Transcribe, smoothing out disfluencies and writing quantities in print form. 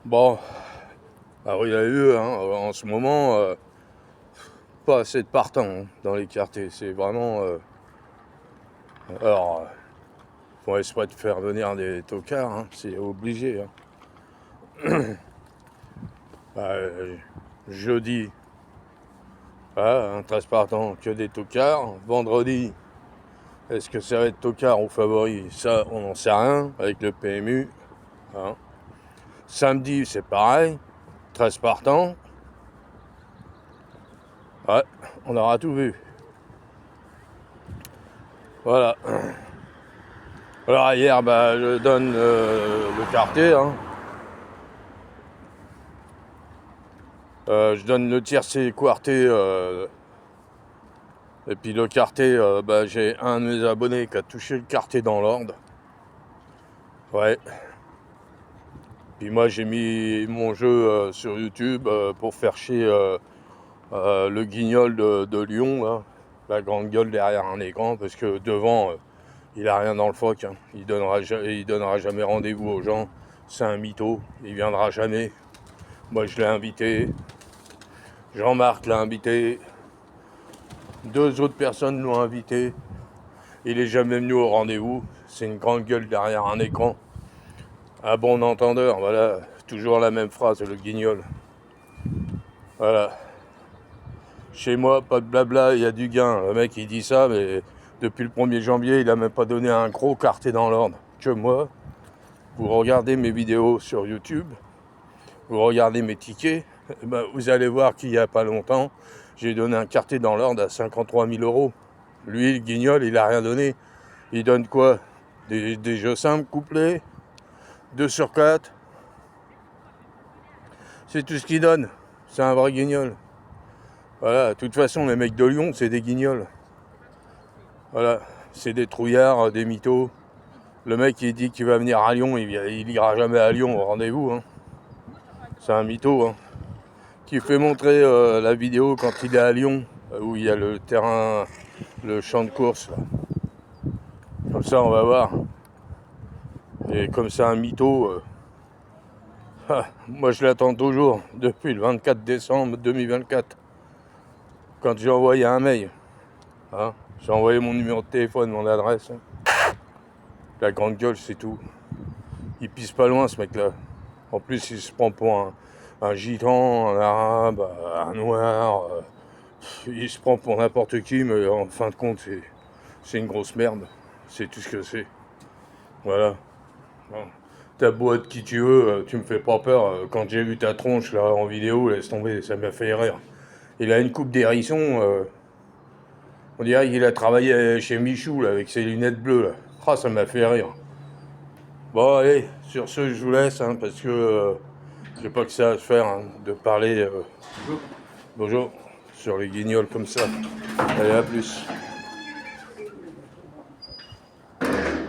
Bon, alors il y a eu en ce moment pas assez de partants dans les quartiers. C'est vraiment. Alors, font exprès de faire venir des tocards, c'est obligé. Jeudi, 13 partants, que des tocards. Vendredi, est-ce que ça va être tocard ou favori? Ça, on n'en sait rien avec le PMU. hein. Samedi, c'est pareil, 13 partants. Ouais, on aura tout vu. Voilà. Alors hier, je donne le quartier. Je donne le tiercé quartier. Et puis le quartier, j'ai un de mes abonnés qui a touché le quartier dans l'ordre. Ouais. Puis moi j'ai mis mon jeu sur YouTube pour faire chier le guignol de Lyon, là, la grande gueule derrière un écran, parce que devant, il a rien dans le phoque. Il donnera jamais rendez-vous aux gens. C'est un mytho, il viendra jamais. Moi je l'ai invité, Jean-Marc l'a invité, 2 autres personnes l'ont invité. Il est jamais venu au rendez-vous. C'est une grande gueule derrière un écran. À bon entendeur, voilà. Toujours la même phrase, le guignol. Voilà. Chez moi, pas de blabla, il y a du gain. Le mec, il dit ça, mais depuis le 1er janvier, il a même pas donné un gros quartier dans l'ordre. Que moi, vous regardez mes vidéos sur YouTube, vous regardez mes tickets, vous allez voir qu'il y a pas longtemps, j'ai donné un quartier dans l'ordre à 53 000 euros. Lui, le guignol, il a rien donné. Il donne quoi? Des jeux simples, couplés, 2 sur 4. C'est tout ce qu'il donne. C'est un vrai guignol. Voilà, de toute façon, les mecs de Lyon, c'est des guignols. Voilà, c'est des trouillards, des mythos. Le mec, il dit qu'il va venir à Lyon, il ira jamais à Lyon au rendez-vous. C'est un mytho. Qui fait montrer la vidéo quand il est à Lyon, où il y a le terrain, le champ de course. Là. Comme ça, on va voir. Et comme c'est un mytho, moi je l'attends toujours, depuis le 24 décembre 2024. Quand j'ai envoyé un mail. J'ai envoyé mon numéro de téléphone, mon adresse. La grande gueule, c'est tout. Il pisse pas loin, ce mec-là. En plus, il se prend pour un gitan, un arabe, un noir. Il se prend pour n'importe qui, mais en fin de compte, c'est une grosse merde. C'est tout ce que c'est. Voilà. Bon. T'as beau être qui tu veux, tu me fais pas peur. Quand j'ai vu ta tronche là en vidéo, laisse tomber, ça m'a fait rire. Il a une coupe d'hérisson. On dirait qu'il a travaillé chez Michou là, avec ses lunettes bleues. Là. Ça m'a fait rire. Bon, allez, sur ce, je vous laisse parce que j'ai pas que ça à faire de parler. Bonjour, sur les guignols comme ça. Allez, à plus.